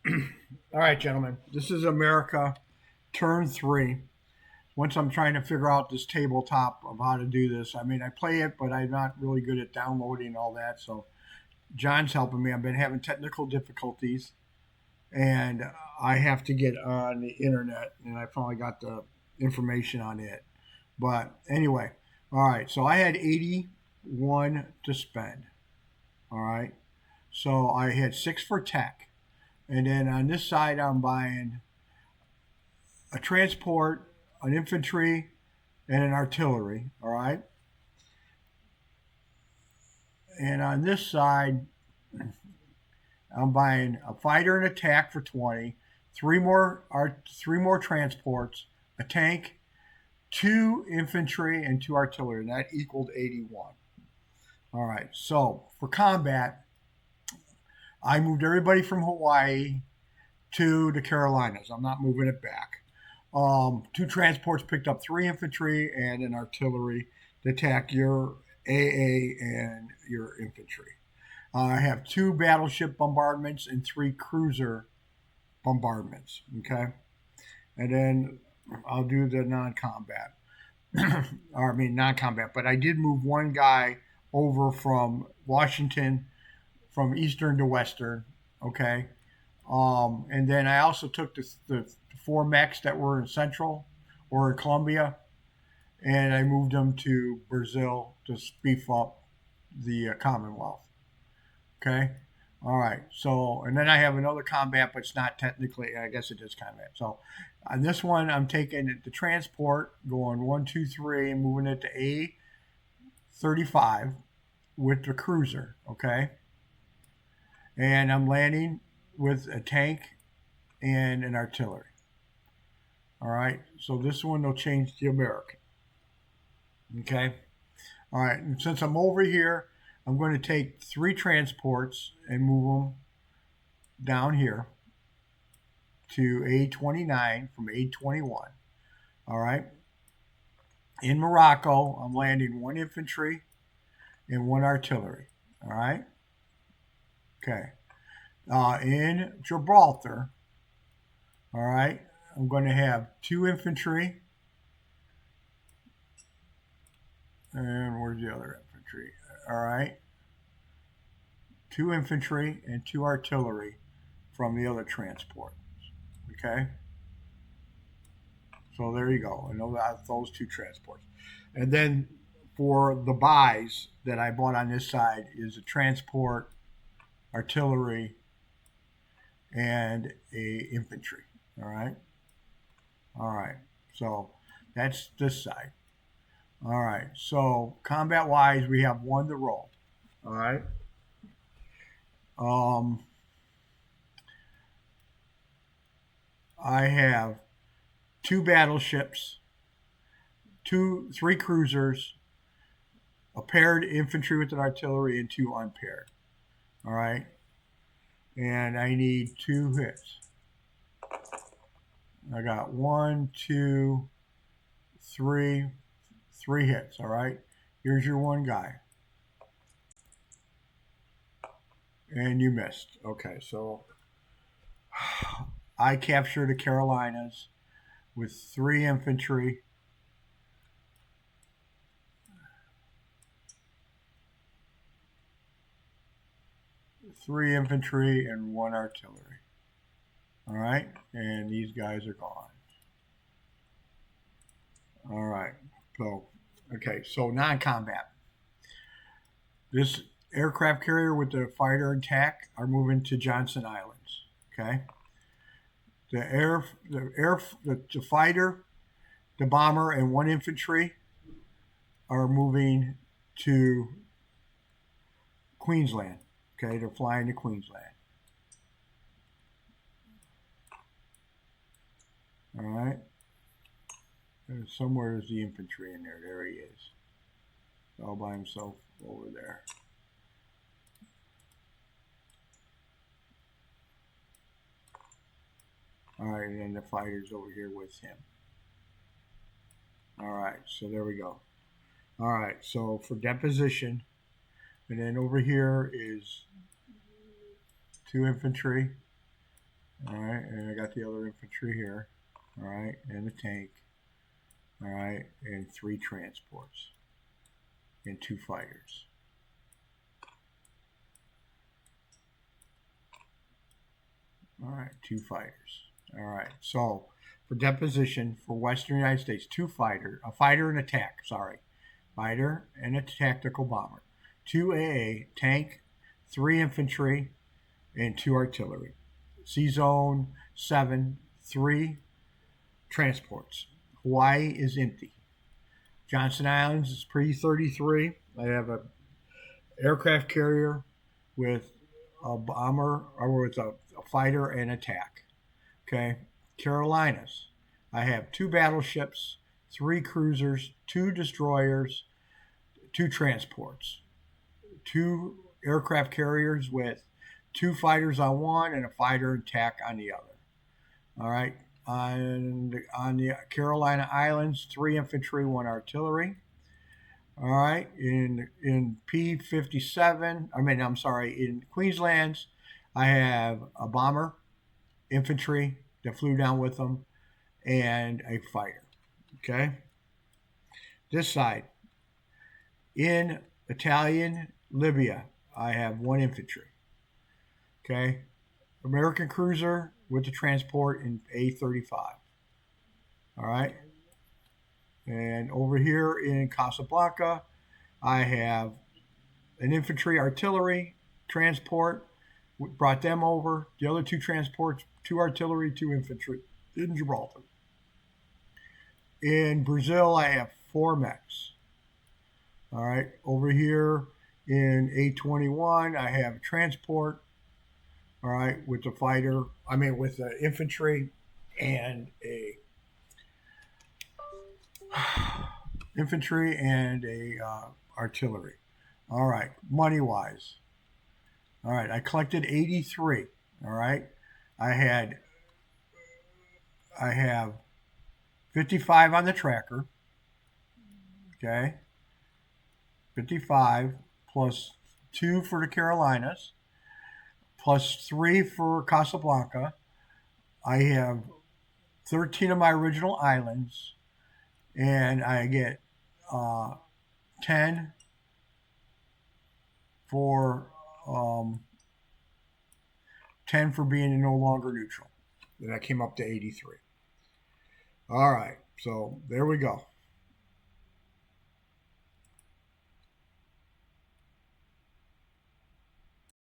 All right, gentlemen, this is America, turn 3. Once I'm trying to figure out this tabletop of how to do this, I mean, I play it, but I'm not really good at downloading and all that. So John's helping me. I've been having technical difficulties, and I have to get on the internet, and I finally got the information on it. But anyway, all right. So I had 81 to spend. All right. So I had 6 for tech, and then on this side, I'm buying a transport, an infantry, and an artillery. All right. And on this side, I'm buying a fighter and attack for 20, three more transports, a tank, 2 infantry, and 2 artillery. And that equaled 81. All right. So for combat, I moved everybody from Hawaii to the Carolinas. I'm not moving it back. 2 transports picked up 3 infantry and an artillery to attack your AA and your infantry. I have 2 battleship bombardments and 3 cruiser bombardments. Okay, and then I'll do the non-combat, or I mean non-combat. But I did move one guy over from Washington, from eastern to western. Okay, and then I also took the 4 mechs that were in Central or in Colombia, and I moved them to Brazil to beef up the Commonwealth. Okay. All right. So, and then I have another combat, but it's not technically, I guess it is combat. So, on this one, I'm taking the transport, going one, two, three, and moving it to A35 with the cruiser. Okay. And I'm landing with a tank and an artillery. All right. So this one will change the American. Okay. All right. And since I'm over here, I'm going to take 3 transports and move them down here to A29 from A21. All right. In Morocco, I'm landing 1 infantry and 1 artillery. All right. Okay. In Gibraltar, all right, I'm going to have 2 infantry. And where's the other infantry? All right. 2 infantry and 2 artillery from the other transport. Okay. So there you go. I know that those 2 transports. And then for the buys that I bought on this side is a transport, artillery, and a infantry. All right. All right. So that's this side. All right. So combat wise, we have 1 to roll. All right. Um, I have 2 battleships, 3 cruisers, a paired infantry with an artillery, and 2 unpaired. All right. And I need 2 hits. I got one, two, three, 3 hits. All right. Here's your one guy. And you missed. Okay. So I captured the Carolinas with 3 infantry, 3 infantry, and 1 artillery. All right. And these guys are gone. All right. So, okay. So non combat. This aircraft carrier with the fighter and tack are moving to Johnson Islands. Okay. The fighter, the bomber, and 1 infantry are moving to Queensland. Okay, they're flying to Queensland. All right. And somewhere is the infantry in there. There he is, all by himself over there. All right, and then the fighter's over here with him. All right, so there we go. All right, so for deposition, and then over here is 2 infantry, All right, and I got the other infantry here. All right, and the tank. All right, and 3 transports and 2 fighters. All right, 2 fighters. All right, so for deposition for Western United States, a fighter and a tac. Sorry, fighter and a tactical bomber, 2 AA tank, 3 infantry, and 2 artillery. C zone 7, 3 transports. Hawaii is empty. Johnson Islands is pre-33. I have a aircraft carrier with a bomber or with a fighter and attack. Okay. Carolinas. I have 2 battleships, 3 cruisers, 2 destroyers, 2 transports, 2 aircraft carriers with 2 fighters on one and a fighter attack on the other. All right. On the Carolina Islands, 3 infantry, 1 artillery. All right. In P-57, in Queensland, I have a bomber, infantry that flew down with them, and a fighter. Okay. This side, in Italian Libya, I have 1 infantry. Okay. American cruiser with the transport in A-35. All right. And over here in Casablanca, I have an infantry artillery transport. Brought them over. The other 2 transports, 2 artillery, 2 infantry in Gibraltar. In Brazil, I have 4 mechs. All right. Over here in A-21, I have a transport. All right, with the fighter. With the infantry and a artillery. All right, money wise. All right, I collected 83. All right, I have 55 on the tracker. Okay, 55 plus 2 for the Carolinas, plus 3 for Casablanca. I have 13 of my original islands, and I get 10 for 10 for being no longer neutral. Then I came up to 83. All right, so there we go.